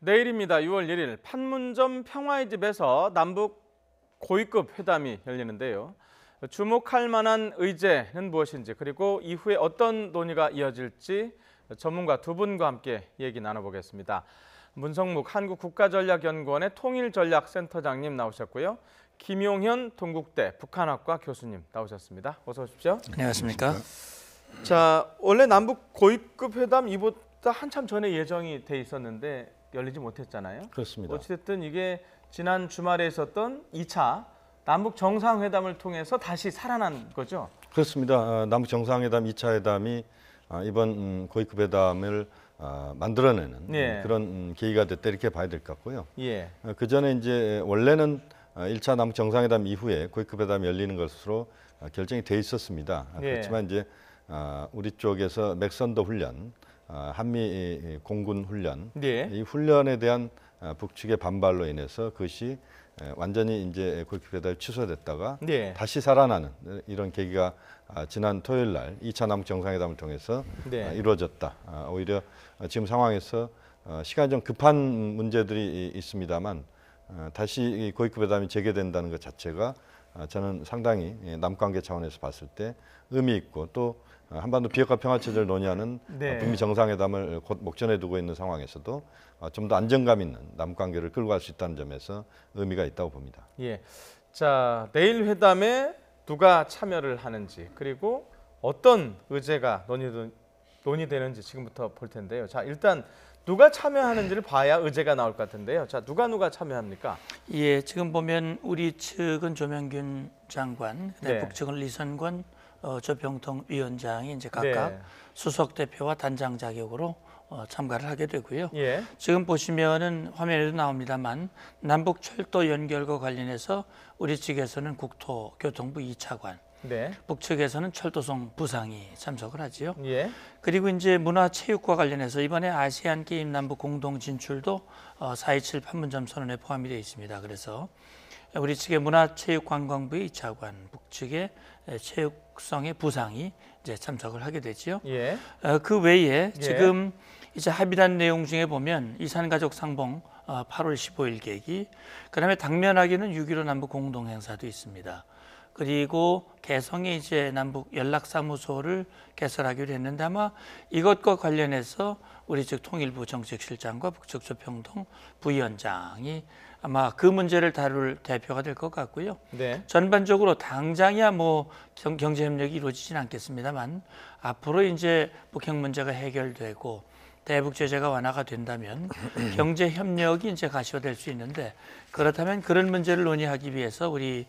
내일입니다. 6월 1일 판문점 평화의 집에서 남북 고위급 회담이 열리는데요. 주목할 만한 의제는 무엇인지 그리고 이후에 어떤 논의가 이어질지 전문가 두 분과 함께 얘기 나눠보겠습니다. 문성묵 한국국가전략연구원의 통일전략센터장님 나오셨고요. 김용현 동국대 북한학과 교수님 나오셨습니다. 어서 오십시오. 안녕하십니까. 자, 원래 남북 고위급 회담 이보다 한참 전에 예정이 돼 있었는데 열리지 못했잖아요. 그렇습니다. 어찌됐든 이게 지난 주말에 있었던 2차 남북 정상회담을 통해서 다시 살아난 거죠? 그렇습니다. 남북 정상회담 2차 회담이 이번 고위급 회담을 만들어내는 그런 계기가 됐다 이렇게 봐야 될 것 같고요. 예. 그 전에 이제 원래는 1차 남북 정상회담 이후에 고위급 회담이 열리는 것으로 결정이 돼 있었습니다. 그렇지만 이제 우리 쪽에서 맥선더 훈련, 한미 공군 훈련, 이 훈련에 대한 북측의 반발로 인해서 그것이 완전히 이제 고위급 회담이 취소됐다가 다시 살아나는 이런 계기가 지난 토요일 날 2차 남북 정상회담을 통해서 이루어졌다. 오히려 지금 상황에서 시간이 좀 급한 문제들이 있습니다만 다시 고위급 회담이 재개된다는 것 자체가 저는 상당히 남관계 차원에서 봤을 때 의미 있고 또 한반도 비핵화 평화 체제를 논의하는 북미 정상회담을 곧 목전에 두고 있는 상황에서도 좀 더 안정감 있는 남관계를 끌고 갈 수 있다는 점에서 의미가 있다고 봅니다. 예. 자, 내일 회담에 누가 참여를 하는지 그리고 어떤 의제가 논의되는지 지금부터 볼 텐데요. 자, 일단 누가 참여하는지를 봐야 의제가 나올 것 같은데요. 자, 누가 참여합니까? 예, 지금 보면 우리 측은 조명균 장관, 북측은 리선권 조평통 위원장이 이제 각각 수석 대표와 단장 자격으로 참가를 하게 되고요. 지금 보시면은 화면에도 나옵니다만 남북 철도 연결과 관련해서 우리 측에서는 국토교통부 2차관, 북측에서는 철도성 부상이 참석을 하지요. 그리고 이제 문화체육과 관련해서 이번에 아시안 게임 남북 공동 진출도 4.27 판문점 선언에 포함이 되어 있습니다. 그래서 우리 측의 문화체육관광부의 2차관, 북측의 체육성의 부상이 이제 참석을 하게 되지요. 그 외에 지금 이제 합의한 내용 중에 보면 이산가족 상봉 8월 15일 계기, 그다음에 당면하기는 6.15 남북 공동 행사도 있습니다. 그리고 개성에 이제 남북 연락사무소를 개설하기로 했는데 아마 이것과 관련해서 우리 측 통일부 정책실장과 북측 조평동 부위원장이 아마 그 문제를 다룰 대표가 될 것 같고요. 전반적으로 당장이야 뭐 경제 협력이 이루어지진 않겠습니다만 앞으로 이제 북핵 문제가 해결되고 대북 제재가 완화가 된다면 경제 협력이 이제 가시화될 수 있는데 그렇다면 그런 문제를 논의하기 위해서 우리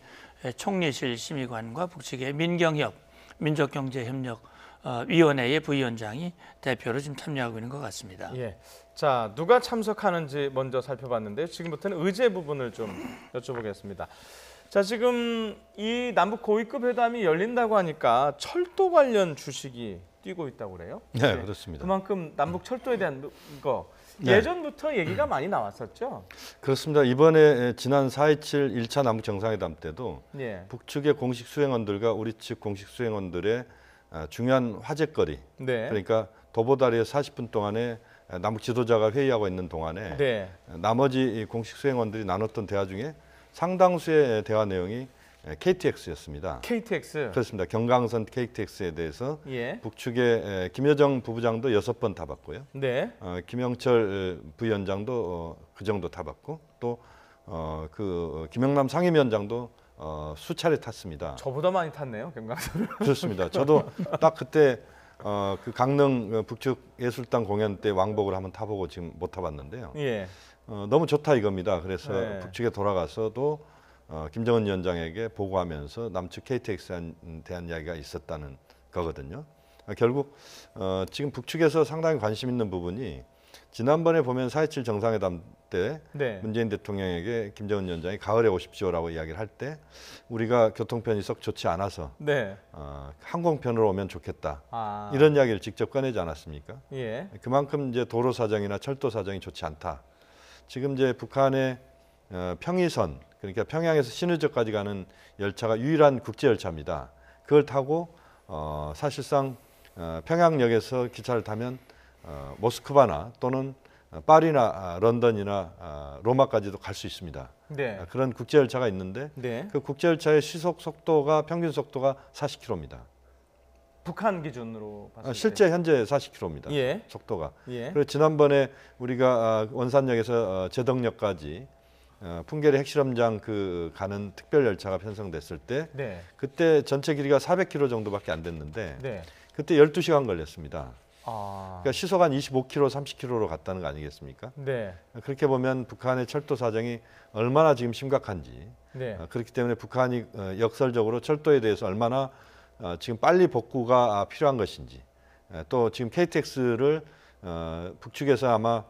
총리실 심의관과 북측의 민경협 민족경제협력위원회의 부위원장이 대표로 지금 참여하고 있는 것 같습니다. 자, 누가 참석하는지 먼저 살펴봤는데요. 지금부터는 의제 부분을 좀 여쭤보겠습니다. 자, 지금 이 남북 고위급 회담이 열린다고 하니까 철도 관련 주식이 뛰고 있다고 그래요? 네, 그렇습니다. 그만큼 남북 철도에 대한 거 예전부터 얘기가 많이 나왔었죠? 그렇습니다. 이번에 지난 4.27 1차 남북 정상회담 때도 북측의 공식 수행원들과 우리 측 공식 수행원들의 중요한 화제거리, 그러니까 도보다리에서 40분 동안에 남북 지도자가 회의하고 있는 동안에 나머지 공식 수행원들이 나눴던 대화 중에 상당수의 대화 내용이 KTX였습니다. KTX? 그렇습니다. 경강선 KTX에 대해서 북측의 김여정 부부장도 6번 타봤고요. 김영철 부위원장도 그 정도 타봤고 또 그 김영남 상임위원장도 수차례 탔습니다. 저보다 많이 탔네요, 경강선을. 그렇습니다. 저도 딱 그때 그 강릉 북측 예술당 공연 때 왕복을 한번 타보고 지금 못 타봤는데요. 너무 좋다 이겁니다. 그래서 북측에 돌아가서도 김정은 위원장에게 보고하면서 남측 KTX에 대한 이야기가 있었다는 거거든요. 결국 지금 북측에서 상당히 관심 있는 부분이 지난번에 보면 4.27 정상회담 때 문재인 대통령에게 김정은 위원장이 가을에 오십시오라고 이야기를 할 때 우리가 교통편이 썩 좋지 않아서 항공편으로 오면 좋겠다 이런 이야기를 직접 꺼내지 않았습니까? 그만큼 이제 도로 사정이나 철도 사정이 좋지 않다. 지금 이제 북한의 평이선, 그러니까 평양에서 신의저까지 가는 열차가 유일한 국제 열차입니다. 그걸 타고 사실상 평양역에서 기차를 타면 모스크바나 또는 파리나 런던이나 로마까지도 갈 수 있습니다. 네. 그런 국제 열차가 있는데 네. 그 국제 열차의 시속 속도가 평균 속도가 40km입니다. 북한 기준으로 봤을 때. 실제 현재 40km입니다. 예. 속도가. 예. 그리고 지난번에 우리가 원산역에서 제덕역까지 풍계리 핵실험장 가는 특별 열차가 편성됐을 때 네. 그때 전체 길이가 400km 정도밖에 안 됐는데 네. 그때 12시간 걸렸습니다. 아. 그러니까 시속 한 25km, 30km로 갔다는 거 아니겠습니까? 네. 그렇게 보면 북한의 철도 사정이 얼마나 지금 심각한지. 네. 그렇기 때문에 북한이 역설적으로 철도에 대해서 얼마나 지금 빨리 복구가 필요한 것인지, 또 지금 KTX를 북측에서 아마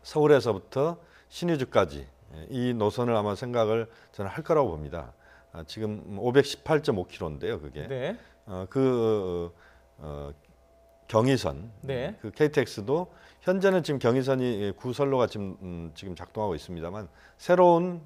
서울에서부터 신의주까지 이 노선을 아마 생각을 저는 할 거라고 봅니다. 지금 518.5km인데요, 그게. 네. 경의선, 네. 그 KTX도 현재는 지금 경의선이 구선로가 지금 작동하고 있습니다만 새로운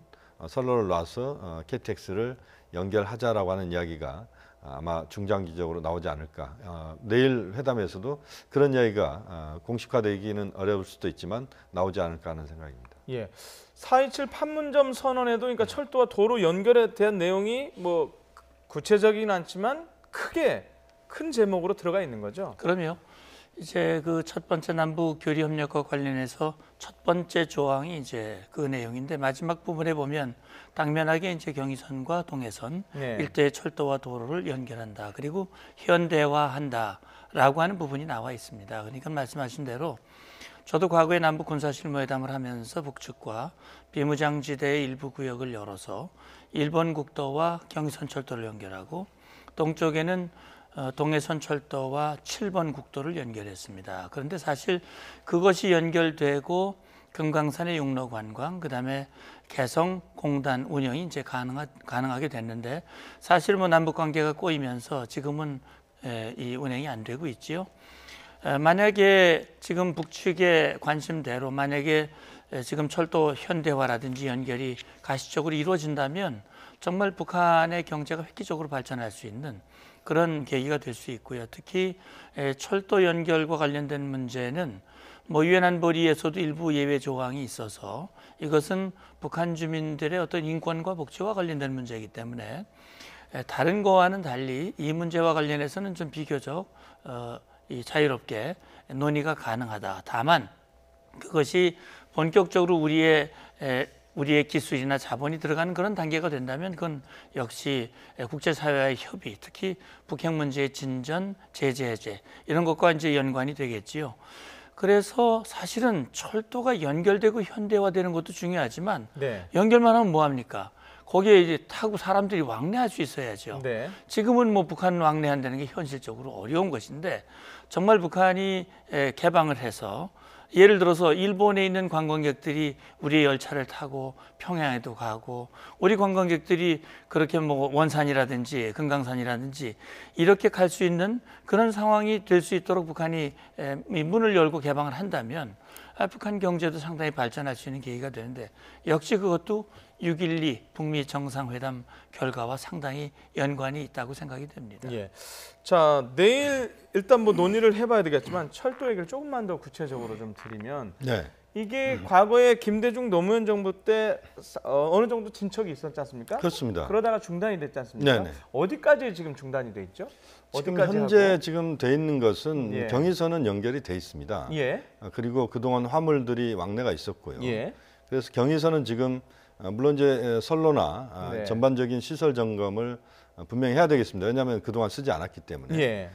선로를 놔서 KTX를 연결하자라고 하는 이야기가 아마 중장기적으로 나오지 않을까. 내일 회담에서도 그런 이야기가 공식화되기는 어려울 수도 있지만 나오지 않을까 하는 생각입니다. 예. 4.27 판문점 선언에도 그러니까 철도와 도로 연결에 대한 내용이 뭐 구체적이긴 않지만 크게 큰 제목으로 들어가 있는 거죠. 그럼요. 이제 그 첫 번째 남북 교류 협력과 관련해서 첫 번째 조항이 이제 그 내용인데 마지막 부분에 보면 당면하게 이제 경의선과 동해선 네. 일대의 철도와 도로를 연결한다. 그리고 현대화한다라고 하는 부분이 나와 있습니다. 그러니까 말씀하신 대로 저도 과거에 남북 군사 실무회담을 하면서 북측과 비무장지대의 일부 구역을 열어서 일본 국도와 경의선 철도를 연결하고 동쪽에는 동해선 철도와 7번 국도를 연결했습니다. 그런데 사실 그것이 연결되고 금강산의 육로 관광, 그다음에 개성 공단 운영이 이제 가능하게 됐는데 사실 뭐 남북 관계가 꼬이면서 지금은 이 운행이 안 되고 있지요. 만약에 지금 북측의 관심대로 만약에 지금 철도 현대화라든지 연결이 가시적으로 이루어진다면 정말 북한의 경제가 획기적으로 발전할 수 있는 그런 계기가 될 수 있고요. 특히 철도 연결과 관련된 문제는 뭐 유엔 안보리에서도 일부 예외 조항이 있어서 이것은 북한 주민들의 어떤 인권과 복지와 관련된 문제이기 때문에 다른 거와는 달리 이 문제와 관련해서는 좀 비교적 자유롭게 논의가 가능하다. 다만 그것이 본격적으로 우리의 기술이나 자본이 들어가는 그런 단계가 된다면 그건 역시 국제사회와의 협의, 특히 북핵 문제의 진전, 제재 해제 이런 것과 이제 연관이 되겠지요. 그래서 사실은 철도가 연결되고 현대화되는 것도 중요하지만 네. 연결만 하면 뭐 합니까? 거기에 이제 타고 사람들이 왕래할 수 있어야죠. 네. 지금은 뭐 북한 왕래한다는 게 현실적으로 어려운 것인데 정말 북한이 개방을 해서 예를 들어서 일본에 있는 관광객들이 우리의 열차를 타고 평양에도 가고 우리 관광객들이 그렇게 뭐 원산이라든지 금강산이라든지 이렇게 갈 수 있는 그런 상황이 될 수 있도록 북한이 문을 열고 개방을 한다면 북한 경제도 상당히 발전할 수 있는 계기가 되는데 역시 그것도 6.12 북미 정상회담 결과와 상당히 연관이 있다고 생각이 됩니다. 예. 자, 내일 일단 뭐 논의를 해봐야 되겠지만 철도 얘기를 조금만 더 구체적으로 좀 드리면 네. 이게 과거에 김대중 노무현 정부 때 어느 정도 진척이 있었지 않습니까? 그렇습니다. 그러다가 중단이 됐지 않습니까? 네네. 어디까지 지금 중단이 돼 있죠? 지금 어디까지 현재 하고? 지금 돼 있는 것은 예. 경의선은 연결이 돼 있습니다. 예. 그리고 그동안 화물들이 왕래가 있었고요. 예. 그래서 경의선은 지금 물론 이제 선로나 네. 전반적인 시설 점검을 분명히 해야 되겠습니다. 왜냐하면 그동안 쓰지 않았기 때문에. 예.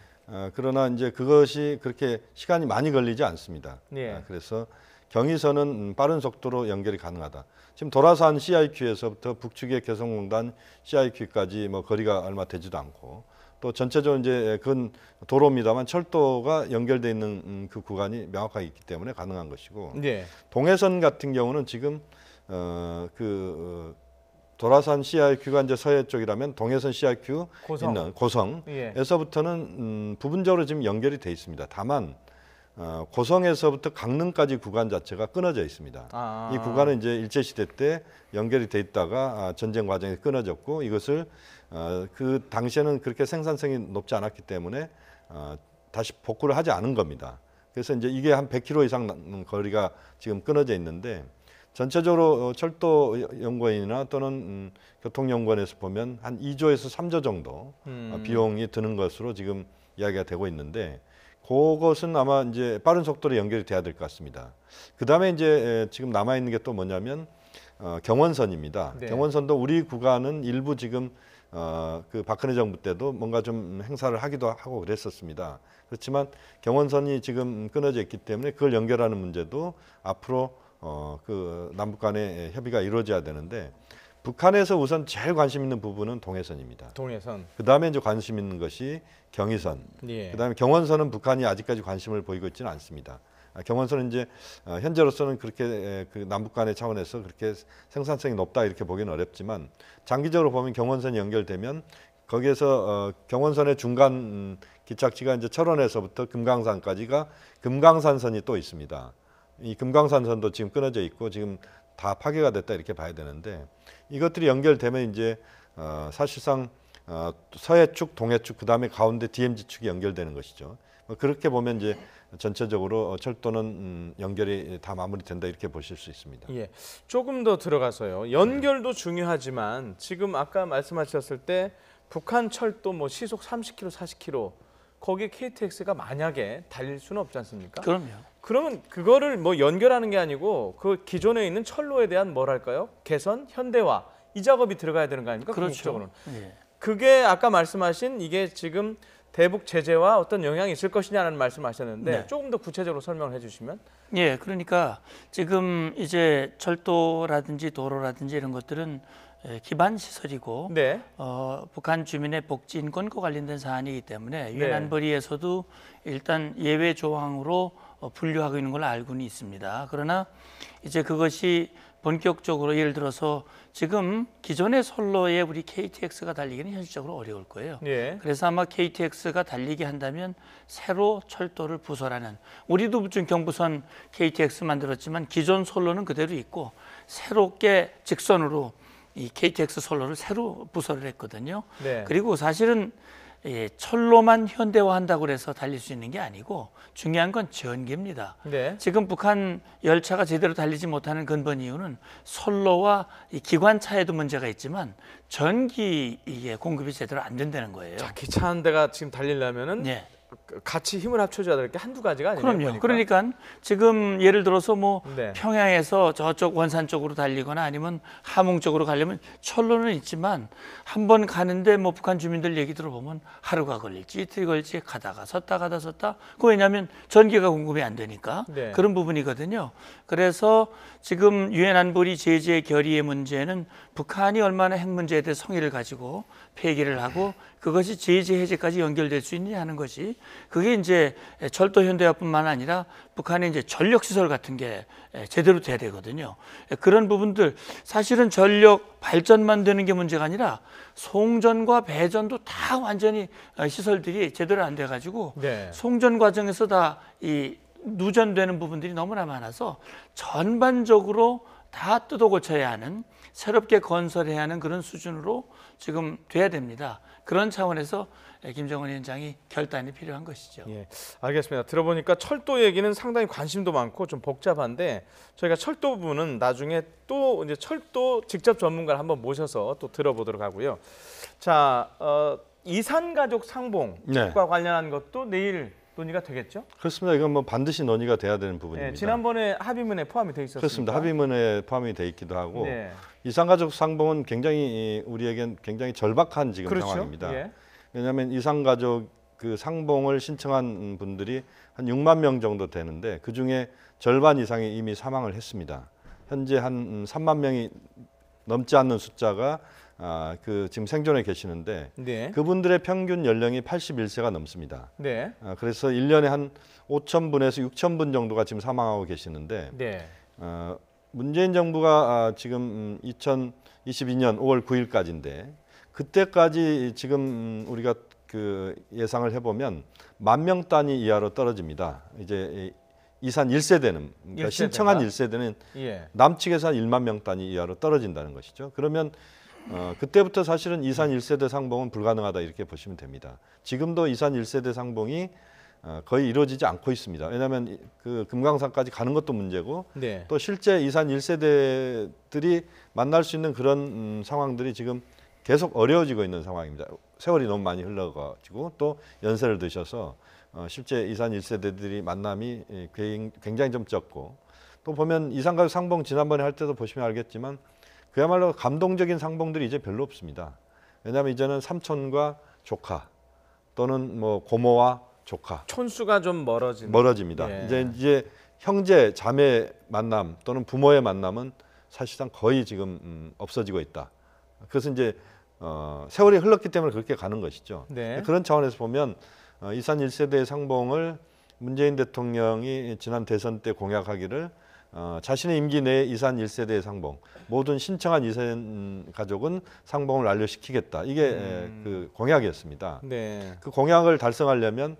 그러나 이제 그것이 그렇게 시간이 많이 걸리지 않습니다. 예. 그래서 경의선은 빠른 속도로 연결이 가능하다. 지금 도라산 CIQ에서부터 북측의 개성공단 CIQ까지 뭐 거리가 얼마 되지도 않고 또 전체적으로 이제 그건 도로입니다만 철도가 연결돼 있는 그 구간이 명확하게 있기 때문에 가능한 것이고 예. 동해선 같은 경우는 지금 도라산 CIQ가 이제 서해 쪽이라면 동해선 CIQ 고성. 있는 고성에서부터는 부분적으로 지금 연결이 돼 있습니다. 다만 고성에서부터 강릉까지 구간 자체가 끊어져 있습니다. 아. 이 구간은 이제 일제 시대 때 연결이 돼 있다가 전쟁 과정에 끊어졌고 이것을 그 당시에는 그렇게 생산성이 높지 않았기 때문에 다시 복구를 하지 않은 겁니다. 그래서 이제 이게 한 100km 이상 거리가 지금 끊어져 있는데 전체적으로 철도 연구원이나 또는 교통연구원에서 보면 한 2조에서 3조 정도 비용이 드는 것으로 지금 이야기가 되고 있는데 그것은 아마 이제 빠른 속도로 연결이 돼야 될 것 같습니다. 그 다음에 이제 지금 남아 있는 게 또 뭐냐면 경원선입니다. 네. 경원선도 우리 구간은 일부 지금 그 박근혜 정부 때도 뭔가 좀 행사를 하기도 하고 그랬었습니다. 그렇지만 경원선이 지금 끊어져 있기 때문에 그걸 연결하는 문제도 앞으로 그 남북 간의 협의가 이루어져야 되는데 북한에서 우선 제일 관심 있는 부분은 동해선입니다. 동해선. 그 다음에 이제 관심 있는 것이 경의선. 예. 그 다음에 경원선은 북한이 아직까지 관심을 보이고 있지는 않습니다. 경원선은 이제 현재로서는 그렇게 그 남북 간의 차원에서 그렇게 생산성이 높다 이렇게 보기는 어렵지만 장기적으로 보면 경원선이 연결되면 거기에서 경원선의 중간 기착지가 이제 철원에서부터 금강산까지가 금강산선이 또 있습니다. 이 금강산선도 지금 끊어져 있고 지금 다 파괴가 됐다 이렇게 봐야 되는데 이것들이 연결되면 이제 사실상 서해축, 동해축 그다음에 가운데 DMZ축이 연결되는 것이죠. 그렇게 보면 이제 전체적으로 철도는 연결이 다 마무리된다 이렇게 보실 수 있습니다. 예, 조금 더 들어가서요. 연결도 중요하지만 지금 아까 말씀하셨을 때 북한 철도 뭐 시속 30km, 40km 거기에 KTX가 만약에 달릴 수는 없지 않습니까? 그럼요. 그러면 그거를 뭐 연결하는 게 아니고 그 기존에 있는 철로에 대한 뭐랄까요? 개선, 현대화 이 작업이 들어가야 되는 거 아닙니까? 그렇죠. 궁극적으로는. 예. 그게 아까 말씀하신 이게 지금 대북 제재와 어떤 영향이 있을 것이냐는 말씀하셨는데 네. 조금 더 구체적으로 설명을 해주시면. 예, 그러니까 지금 이제 철도라든지 도로라든지 이런 것들은 기반 시설이고 네. 북한 주민의 복지 인권과 관련된 사안이기 때문에 유엔 네. 안보리에서도 일단 예외 조항으로 분류하고 있는 걸로 알고는 있습니다. 그러나 이제 그것이 본격적으로 예를 들어서 지금 기존의 선로에 우리 KTX가 달리기는 현실적으로 어려울 거예요. 예. 그래서 아마 KTX가 달리게 한다면 새로 철도를 부설하는, 우리도 지금 경부선 KTX 만들었지만 기존 선로는 그대로 있고 새롭게 직선으로 이 KTX 선로를 새로 부설을 했거든요. 네. 그리고 사실은 철로만 현대화한다고 해서 달릴 수 있는 게 아니고 중요한 건 전기입니다. 네. 지금 북한 열차가 제대로 달리지 못하는 근본 이유는 선로와 이 기관차에도 문제가 있지만 전기 이게 공급이 제대로 안 된다는 거예요. 자, 기차 한 대가 지금 달리려면은 네. 같이 힘을 합쳐줘야 될 게 한두 가지가 아니에요. 그럼요. 그러니까 지금 예를 들어서 뭐 네. 평양에서 저쪽 원산 쪽으로 달리거나 아니면 함흥 쪽으로 가려면 철로는 있지만 한 번 가는데 뭐 북한 주민들 얘기 들어보면 하루가 걸릴지 이틀이 걸릴지 가다가 섰다. 그 왜냐하면 전기가 공급이 안 되니까 네. 그런 부분이거든요. 그래서 지금 유엔 안보리 제재 결의의 문제는 북한이 얼마나 핵 문제에 대해 성의를 가지고 폐기를 하고 그것이 제재 해제까지 연결될 수 있느냐 하는 것이 그게 이제 철도 현대화뿐만 아니라 북한의 이제 전력 시설 같은 게 제대로 돼야 되거든요. 그런 부분들 사실은 전력 발전만 되는 게 문제가 아니라 송전과 배전도 다 완전히 시설들이 제대로 안 돼 가지고 네. 송전 과정에서 다 이 누전되는 부분들이 너무나 많아서 전반적으로 다 뜯어 고쳐야 하는, 새롭게 건설해야 하는 그런 수준으로 지금 돼야 됩니다. 그런 차원에서 김정은 위원장이 결단이 필요한 것이죠. 예, 알겠습니다. 들어보니까 철도 얘기는 상당히 관심도 많고 좀 복잡한데 저희가 철도 부분은 나중에 또 이제 철도 직접 전문가를 한번 모셔서 또 들어보도록 하고요. 자, 이산가족 상봉과 네. 관련한 것도 내일 논의가 되겠죠? 그렇습니다. 이건 뭐 반드시 논의가 돼야 되는 부분입니다. 네, 지난번에 합의문에 포함이 돼 있었습니다. 그렇습니다. 합의문에 포함이 돼 있기도 하고 네. 이산가족 상봉은 굉장히 우리에겐 굉장히 절박한 지금 그렇죠. 상황입니다. 예. 왜냐하면 이산가족 그 상봉을 신청한 분들이 한 6만 명 정도 되는데 그 중에 절반 이상이 이미 사망을 했습니다. 현재 한 3만 명이 넘지 않는 숫자가 그 지금 생존해 계시는데 네. 그분들의 평균 연령이 81세가 넘습니다. 네. 그래서 1년에 한 5,000분에서 6,000분 정도가 지금 사망하고 계시는데 네. 문재인 정부가 지금 2022년 5월 9일까지인데 그때까지 지금 우리가 그 예상을 해보면 10,000명 단위 이하로 떨어집니다. 이제 이산 1세대는 그러니까 1세대가? 신청한 1세대는 예. 남측에서 한 1만 명 단위 이하로 떨어진다는 것이죠. 그러면 그때부터 사실은 이산 1세대 상봉은 불가능하다 이렇게 보시면 됩니다. 지금도 이산 1세대 상봉이 거의 이루어지지 않고 있습니다. 왜냐하면 그 금강산까지 가는 것도 문제고 네. 또 실제 이산 1세대들이 만날 수 있는 그런 상황들이 지금 계속 어려워지고 있는 상황입니다. 세월이 너무 많이 흘러가지고 또 연세를 드셔서 실제 이산 1세대들이 만남이 굉장히 좀 적고 또 보면 이산가족 상봉 지난번에 할 때도 보시면 알겠지만 그야말로 감동적인 상봉들이 이제 별로 없습니다. 왜냐하면 이제는 삼촌과 조카 또는 뭐 고모와 조카 촌수가 좀 멀어집니다. 예. 이제 형제 자매 만남 또는 부모의 만남은 사실상 거의 지금 없어지고 있다. 그것은 이제 세월이 흘렀기 때문에 그렇게 가는 것이죠. 네. 그런 차원에서 보면 이산 1세대의 상봉을 문재인 대통령이 지난 대선 때 공약하기를 자신의 임기 내에 이산 1세대의 상봉, 모든 신청한 이산 가족은 상봉을 완료시키겠다. 이게 그 공약이었습니다. 네. 그 공약을 달성하려면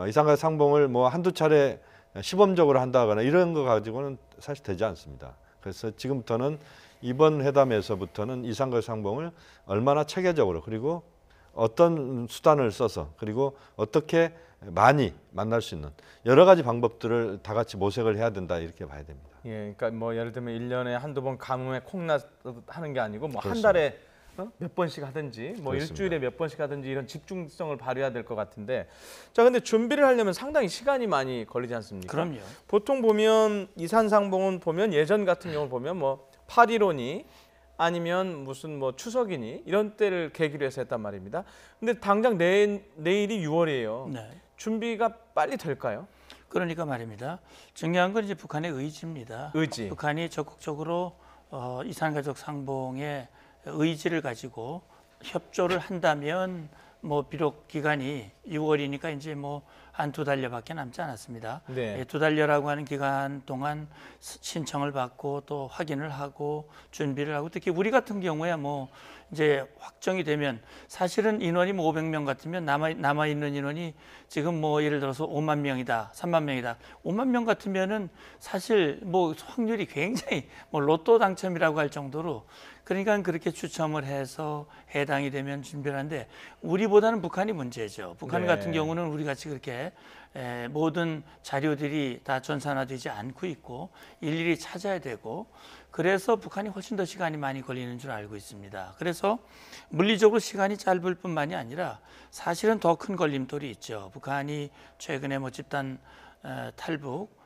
이산가족 상봉을 뭐 한두 차례 시범적으로 한다거나 이런 거 가지고는 사실 되지 않습니다. 그래서 지금부터는 이번 회담에서부터는 이산가족 상봉을 얼마나 체계적으로 그리고 어떤 수단을 써서 그리고 어떻게 많이 만날 수 있는 여러 가지 방법들을 다 같이 모색을 해야 된다 이렇게 봐야 됩니다. 예, 그러니까 뭐 예를 들면 1년에 한두 번 가뭄에 콩나서 하는 게 아니고 뭐 한 그렇습니다. 달에 몇 번씩 하든지 뭐 그렇습니다. 일주일에 몇 번씩 하든지 이런 집중성을 발휘해야 될 것 같은데 자 근데 준비를 하려면 상당히 시간이 많이 걸리지 않습니까? 그럼요. 보통 보면 이산상봉은 보면 예전 같은 경우를 보면 뭐 8.15니 아니면 무슨 뭐 추석이니 이런 때를 계기로 해서 했단 말입니다. 근데 당장 내일이 6월이에요. 네. 준비가 빨리 될까요? 그러니까 말입니다. 중요한 건 이제 북한의 의지입니다. 의지. 북한이 적극적으로 이산가족 상봉의 의지를 가지고 협조를 한다면 뭐 비록 기간이 6월이니까 이제 뭐 한 두 달여밖에 남지 않았습니다. 네. 두 달여라고 하는 기간 동안 신청을 받고 또 확인을 하고 준비를 하고 특히 우리 같은 경우에 뭐 이제 확정이 되면 사실은 인원이 뭐 500명 같으면 남아 있는 인원이 지금 뭐 예를 들어서 5만 명이다, 3만 명이다. 5만 명 같으면은 사실 뭐 확률이 굉장히 뭐 로또 당첨이라고 할 정도로 그러니까 그렇게 추첨을 해서 해당이 되면 준비를 하는데 우리보다는 북한이 문제죠. 북한 네. 같은 경우는 우리 같이 그렇게 모든 자료들이 다 전산화되지 않고 있고 일일이 찾아야 되고 그래서 북한이 훨씬 더 시간이 많이 걸리는 줄 알고 있습니다. 그래서 물리적으로 시간이 짧을 뿐만이 아니라 사실은 더 큰 걸림돌이 있죠. 북한이 최근에 뭐 집단 탈북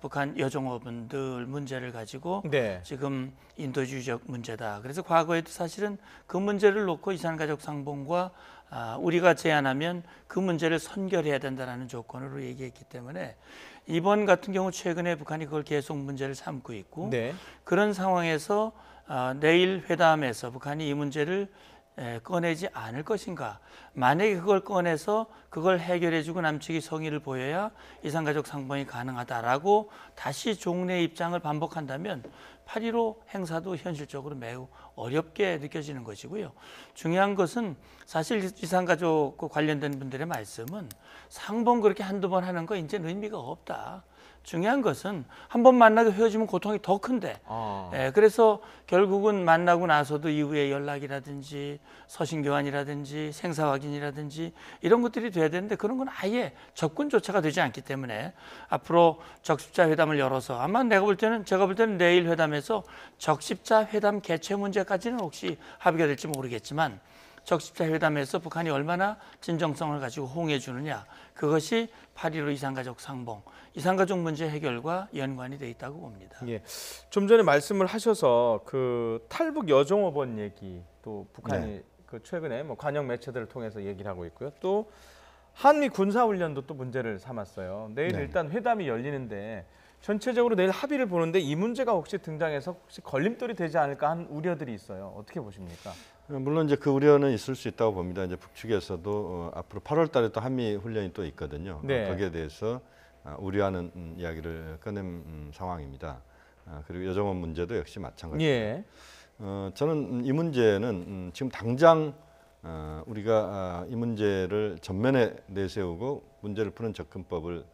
북한 여종업원들 문제를 가지고 네. 지금 인도주의적 문제다. 그래서 과거에도 사실은 그 문제를 놓고 이산가족 상봉과 우리가 제안하면 그 문제를 선결해야 된다는 조건으로 얘기했기 때문에 이번 같은 경우 최근에 북한이 그걸 계속 문제를 삼고 있고 네. 그런 상황에서 내일 회담에서 북한이 이 문제를 꺼내지 않을 것인가. 만약에 그걸 꺼내서 그걸 해결해주고 남측이 성의를 보여야 이산가족 상봉이 가능하다라고 다시 종래 입장을 반복한다면 8.15 행사도 현실적으로 매우 어렵게 느껴지는 것이고요. 중요한 것은 사실 이산가족 관련된 분들의 말씀은 상봉 그렇게 한두 번 하는 거 이제는 의미가 없다. 중요한 것은 한 번 만나고 헤어지면 고통이 더 큰데 그래서 결국은 만나고 나서도 이후에 연락이라든지 서신 교환이라든지 생사 확인이라든지 이런 것들이 돼야 되는데 그런 건 아예 접근조차가 되지 않기 때문에 앞으로 적십자 회담을 열어서 아마 제가 볼 때는 내일 회담에서 적십자 회담 개최 문제까지는 혹시 합의가 될지 모르겠지만 적십자 회담에서 북한이 얼마나 진정성을 가지고 호응해 주느냐 그것이 8.15 이산가족 상봉, 이산가족 문제 해결과 연관이 돼 있다고 봅니다. 예, 좀 전에 말씀을 하셔서 그 탈북 여종업원 얘기 또 북한이 그 최근에 뭐 관영 매체들을 통해서 얘기를 하고 있고요. 또 한미 군사훈련도 또 문제를 삼았어요. 내일 일단 회담이 열리는데 전체적으로 내일 합의를 보는데 이 문제가 혹시 등장해서 혹시 걸림돌이 되지 않을까 하는 우려들이 있어요. 어떻게 보십니까? 물론 이제 그 우려는 있을 수 있다고 봅니다. 이제 북측에서도 앞으로 8월달에 또 한미 훈련이 또 있거든요. 네. 거기에 대해서 우려하는 이야기를 꺼낸 상황입니다. 그리고 여정원 문제도 역시 마찬가지입니다. 예. 저는 이 문제는 지금 당장 우리가 이 문제를 전면에 내세우고 문제를 푸는 접근법을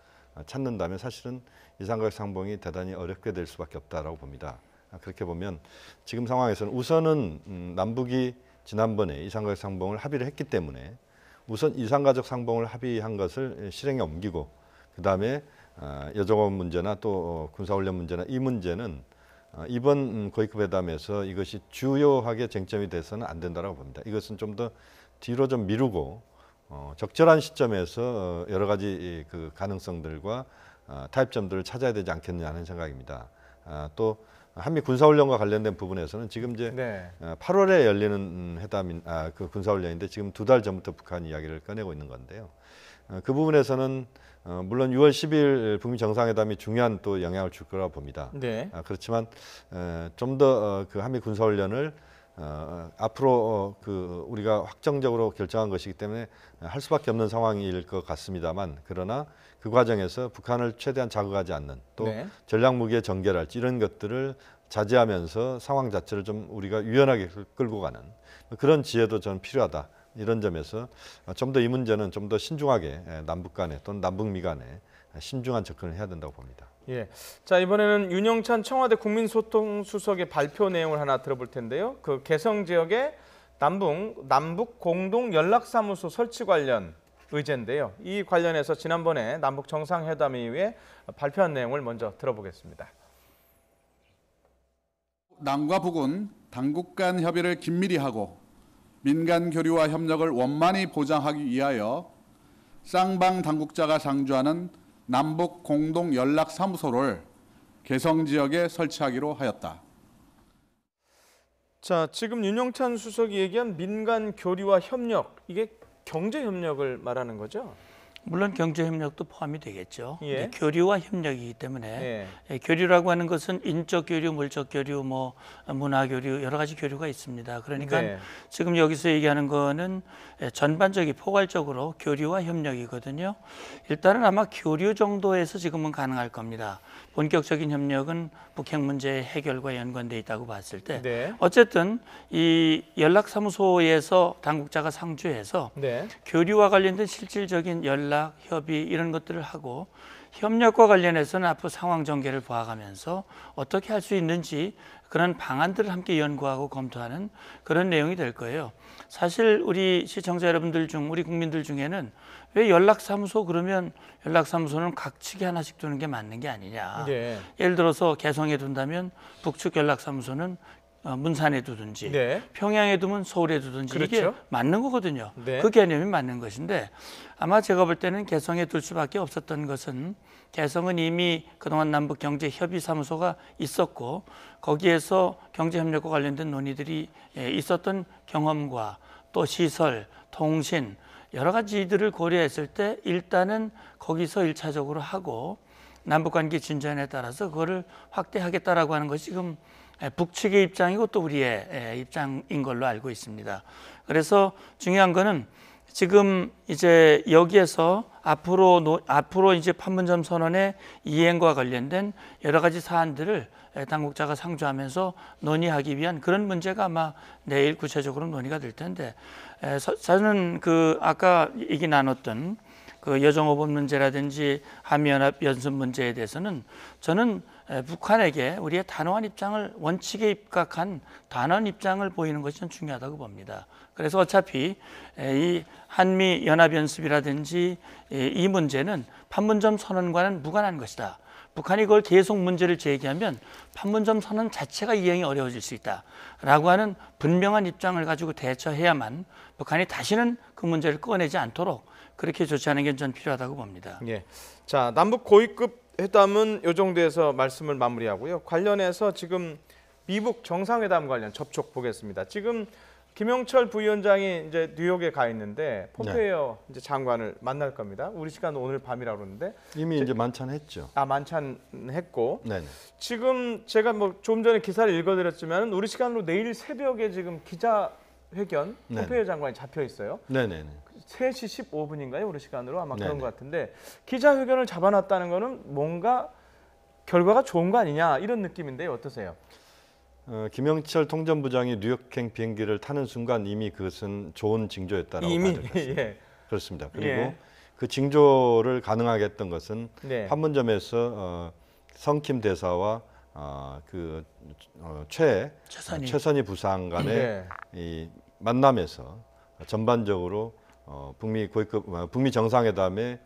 찾는다면 사실은 이산가족 상봉이 대단히 어렵게 될 수밖에 없다라고 봅니다. 그렇게 보면 지금 상황에서는 우선은 남북이 지난번에 이산가족 상봉을 합의를 했기 때문에 우선 이산가족 상봉을 합의한 것을 실행에 옮기고 그다음에 여종업 문제나 또 군사훈련 문제나 이 문제는 이번 고위급 회담에서 이것이 주요하게 쟁점이 돼서는 안 된다고 봅니다. 이것은 좀 더 뒤로 좀 미루고 적절한 시점에서 여러 가지 그 가능성들과 타협점들을 찾아야 되지 않겠느냐 하는 생각입니다. 또 한미 군사훈련과 관련된 부분에서는 지금 이제 8월에 열리는 회담인 그 군사훈련인데 지금 2달 전부터 북한 이야기를 꺼내고 있는 건데요. 그 부분에서는 물론 6월 10일 북미 정상회담이 중요한 또 영향을 줄 거라고 봅니다. 네. 그렇지만 좀 더 그 한미 군사훈련을 앞으로 그 우리가 확정적으로 결정한 것이기 때문에 할 수밖에 없는 상황일 것 같습니다만 그러나 그 과정에서 북한을 최대한 자극하지 않는 또 전략 무기의 전개랄지 이런 것들을 자제하면서 상황 자체를 좀 우리가 유연하게 끌고 가는 그런 지혜도 저는 필요하다. 이런 점에서 좀 더 이 문제는 좀 더 신중하게 남북 간에 또는 남북미 간에 신중한 접근을 해야 된다고 봅니다. 예. 자, 이번에는 윤영찬 청와대 국민소통수석의 발표 내용을 하나 들어볼 텐데요. 그 개성 지역의 남북 공동 연락사무소 설치 관련 의제인데요. 이 관련해서 지난번에 남북 정상회담 이후에 발표한 내용을 먼저 들어보겠습니다. 남과 북은 당국 간 협의를 긴밀히 하고 민간 교류와 협력을 원만히 보장하기 위하여 쌍방 당국자가 상주하는 남북 공동 연락 사무소를 개성 지역에 설치하기로 하였다. 자, 지금 윤영찬 수석이 얘기한 민간 교류와 협력, 이게 경제 협력을 말하는 거죠? 물론 경제 협력도 포함이 되겠죠. 예. 교류와 협력이기 때문에 교류라고 하는 것은 인적 교류, 물적 교류, 뭐 문화 교류 여러 가지 교류가 있습니다. 그러니까 지금 여기서 얘기하는 거는 전반적인 포괄적으로 교류와 협력이거든요. 일단은 아마 교류 정도에서 지금은 가능할 겁니다. 본격적인 협력은 북핵 문제 해결과 연관돼 있다고 봤을 때 어쨌든 이 연락사무소에서 당국자가 상주해서 교류와 관련된 실질적인 연락, 협의 이런 것들을 하고 협력과 관련해서는 앞으로 상황 전개를 봐가면서 어떻게 할 수 있는지 그런 방안들을 함께 연구하고 검토하는 그런 내용이 될 거예요. 사실 우리 시청자 여러분들 중 우리 국민들 중에는 왜 연락사무소 그러면 연락사무소는 각 측에 하나씩 두는 게 맞는 게 아니냐. 예를 들어서 개성에 둔다면 북측 연락사무소는 문산에 두든지 평양에 두면 서울에 두든지 이게 맞는 거거든요. 그 개념이 맞는 것인데 아마 제가 볼 때는 개성에 둘 수밖에 없었던 것은 개성은 이미 그동안 남북경제협의사무소가 있었고 거기에서 경제협력과 관련된 논의들이 있었던 경험과 또 시설, 통신 여러 가지들을 고려했을 때 일단은 거기서 1차적으로 하고 남북관계 진전에 따라서 그거를 확대하겠다라고 하는 것이 지금 북측의 입장이고 또 우리의 입장인 걸로 알고 있습니다. 그래서 중요한 거는 지금 이제 여기에서 앞으로 이제 판문점 선언의 이행과 관련된 여러 가지 사안들을 당국자가 상주하면서 논의하기 위한 그런 문제가 아마 내일 구체적으로 논의가 될 텐데 저는 그 아까 얘기 나눴던 그 여종업원 문제라든지 한미연합 연습 문제에 대해서는 저는 북한에게 우리의 단호한 입장을 원칙에 입각한 단호한 입장을 보이는 것이 좀 중요하다고 봅니다. 그래서 어차피 이 한미 연합 연습이라든지 이 문제는 판문점 선언과는 무관한 것이다. 북한이 그걸 계속 문제를 제기하면 판문점 선언 자체가 이행이 어려워질 수 있다라고 하는 분명한 입장을 가지고 대처해야만 북한이 다시는 그 문제를 꺼내지 않도록 그렇게 조치하는 게 전 필요하다고 봅니다. 자, 남북 고위급 회담은 이 정도에서 말씀을 마무리하고요. 관련해서 지금 미북 정상회담 관련 접촉 보겠습니다. 지금 김영철 부위원장이 이제 뉴욕에 가 있는데 폼페이오 이제 장관을 만날 겁니다. 우리 시간 오늘 밤이라고 그러는데 이미 이제 만찬했죠. 만찬했고 지금 제가 뭐 좀 전에 기사를 읽어드렸지만 우리 시간으로 내일 새벽에 지금 기자회견 폼페이오 장관이 잡혀 있어요. 3시 15분인가요? 우리 시간으로 아마 그런 것 같은데 기자회견을 잡아놨다는 거는 뭔가 결과가 좋은 거 아니냐 이런 느낌인데 어떠세요? 김영철 통전부장이 뉴욕행 비행기를 타는 순간 이미 그것은 좋은 징조였다라고 봐야 그렇습니다. 그리고 그 징조를 가능하게 했던 것은 판문점에서 성킴 대사와 최선희 부상 간의 이 만남에서 전반적으로 북미 정상회담의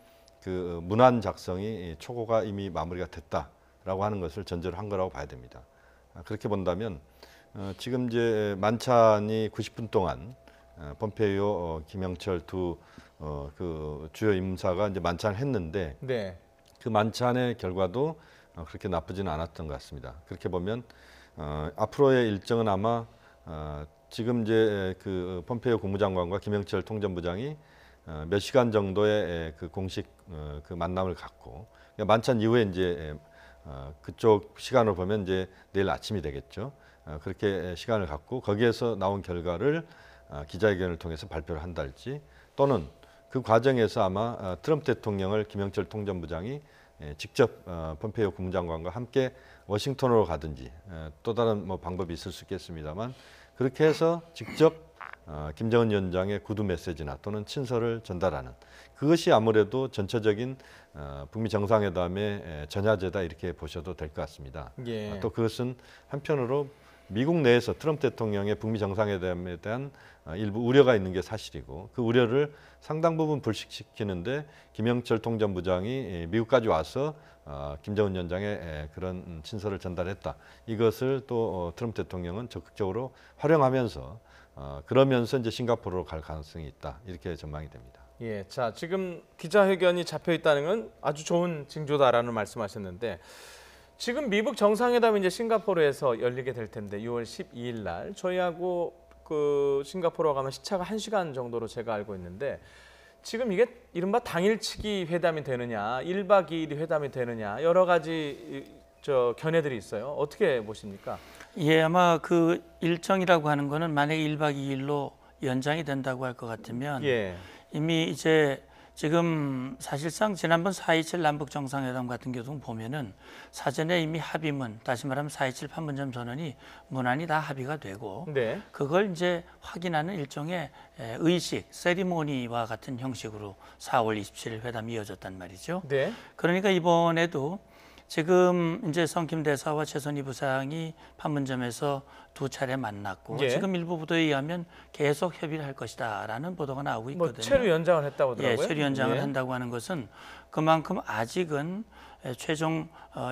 그 문안 작성이 초고가 이미 마무리가 됐다라고 하는 것을 전제로 한 거라고 봐야 됩니다. 그렇게 본다면 지금 이제 만찬이 90분 동안 폼페이오, 김영철 두 그 주요 임사가 이제 만찬을 했는데 네. 그 만찬의 결과도 그렇게 나쁘지는 않았던 것 같습니다. 그렇게 보면 앞으로의 일정은 아마 지금 이제 그 폼페이오 국무장관과 김영철 통전부장이 몇 시간 정도의 그 공식 그 만남을 갖고 만찬 이후에 이제 그쪽 시간을 보면 이제 내일 아침이 되겠죠. 그렇게 시간을 갖고 거기에서 나온 결과를 기자회견을 통해서 발표를 한달지 또는 그 과정에서 아마 트럼프 대통령을 김영철 통전부장이 직접 폼페이오 국무장관과 함께 워싱턴으로 가든지 또 다른 뭐 방법이 있을 수 있겠습니다만 그렇게 해서 직접 김정은 위원장의 구두 메시지나 또는 친서를 전달하는 그것이 아무래도 전체적인 북미 정상회담의 전야제다 이렇게 보셔도 될 것 같습니다. 예. 또 그것은 한편으로 미국 내에서 트럼프 대통령의 북미 정상회담에 대한 일부 우려가 있는 게 사실이고 그 우려를 상당 부분 불식시키는데 김영철 통전부장이 미국까지 와서 김정은 위원장의 그런 친서를 전달했다. 이것을 또 트럼프 대통령은 적극적으로 활용하면서 그러면서 이제 싱가포르로 갈 가능성이 있다. 이렇게 전망이 됩니다. 예, 자 지금 기자회견이 잡혀 있다는 건 아주 좋은 징조다라는 말씀하셨는데 지금 미국 정상회담이 이제 싱가포르에서 열리게 될 텐데 6월 12일 날 저희하고 그 싱가포르 가면 시차가 1시간 정도로 제가 알고 있는데 지금 이게 이른바 당일치기 회담이 되느냐, 1박 2일이 회담이 되느냐 여러 가지 견해들이 있어요. 어떻게 보십니까? 예, 아마 그 일정이라고 하는 거는 만약에 1박 2일로 연장이 된다고 할 것 같으면 예. 이미 이제 지금 사실상 지난번 4.27 남북 정상회담 같은 경우 보면은 사전에 이미 합의문, 다시 말하면 4.27 판문점 선언이 문안이 다 합의가 되고 네. 그걸 이제 확인하는 일종의 의식, 세리모니와 같은 형식으로 4월 27일 회담이 이어졌단 말이죠. 네. 그러니까 이번에도 지금 이제 성김 대사와 최선희 부상이 판문점에서 두 차례 만났고 예. 지금 일부 보도에 의하면 계속 협의를 할 것이다라는 보도가 나오고 있거든요. 뭐 체류 연장을 했다고 하더라고요. 예, 체류 연장을 예. 한다고 하는 것은 그만큼 아직은 최종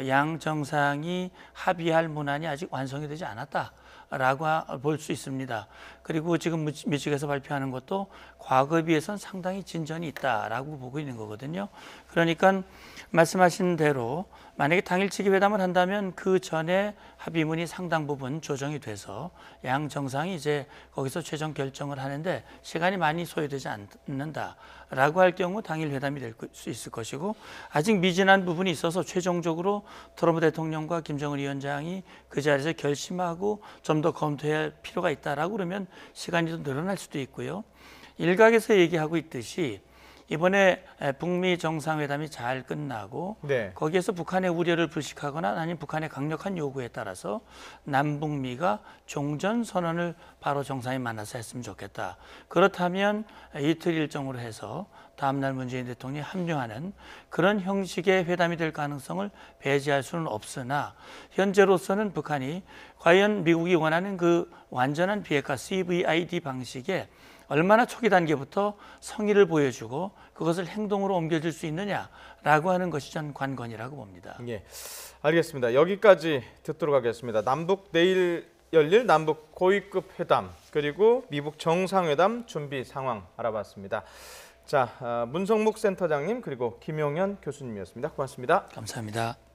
양 정상이 합의할 문안이 아직 완성이 되지 않았다라고 볼 수 있습니다. 그리고 지금 미측에서 발표하는 것도 과거에 비해서는 상당히 진전이 있다라고 보고 있는 거거든요. 그러니까 말씀하신 대로 만약에 당일치기 회담을 한다면 그 전에 합의문이 상당 부분 조정이 돼서 양 정상이 이제 거기서 최종 결정을 하는데 시간이 많이 소요되지 않는다라고 할 경우 당일 회담이 될 수 있을 것이고 아직 미진한 부분이 있어서 최종적으로 트럼프 대통령과 김정은 위원장이 그 자리에서 결심하고 좀 더 검토해야 할 필요가 있다라고 그러면 시간이 좀 늘어날 수도 있고요. 일각에서 얘기하고 있듯이 이번에 북미 정상회담이 잘 끝나고 네. 거기에서 북한의 우려를 불식하거나 아니면 북한의 강력한 요구에 따라서 남북미가 종전 선언을 바로 정상이 만나서 했으면 좋겠다. 그렇다면 이틀 일정으로 해서 다음날 문재인 대통령이 합류하는 그런 형식의 회담이 될 가능성을 배제할 수는 없으나 현재로서는 북한이 과연 미국이 원하는 그 완전한 비핵화 CVID 방식에 얼마나 초기 단계부터 성의를 보여주고 그것을 행동으로 옮겨질 수 있느냐라고 하는 것이 전 관건이라고 봅니다. 예, 알겠습니다. 여기까지 듣도록 하겠습니다. 내일 열릴 남북 고위급 회담 그리고 미국 정상회담 준비 상황 알아봤습니다. 자, 문성묵 센터장님 그리고 김용현 교수님이었습니다. 고맙습니다. 감사합니다.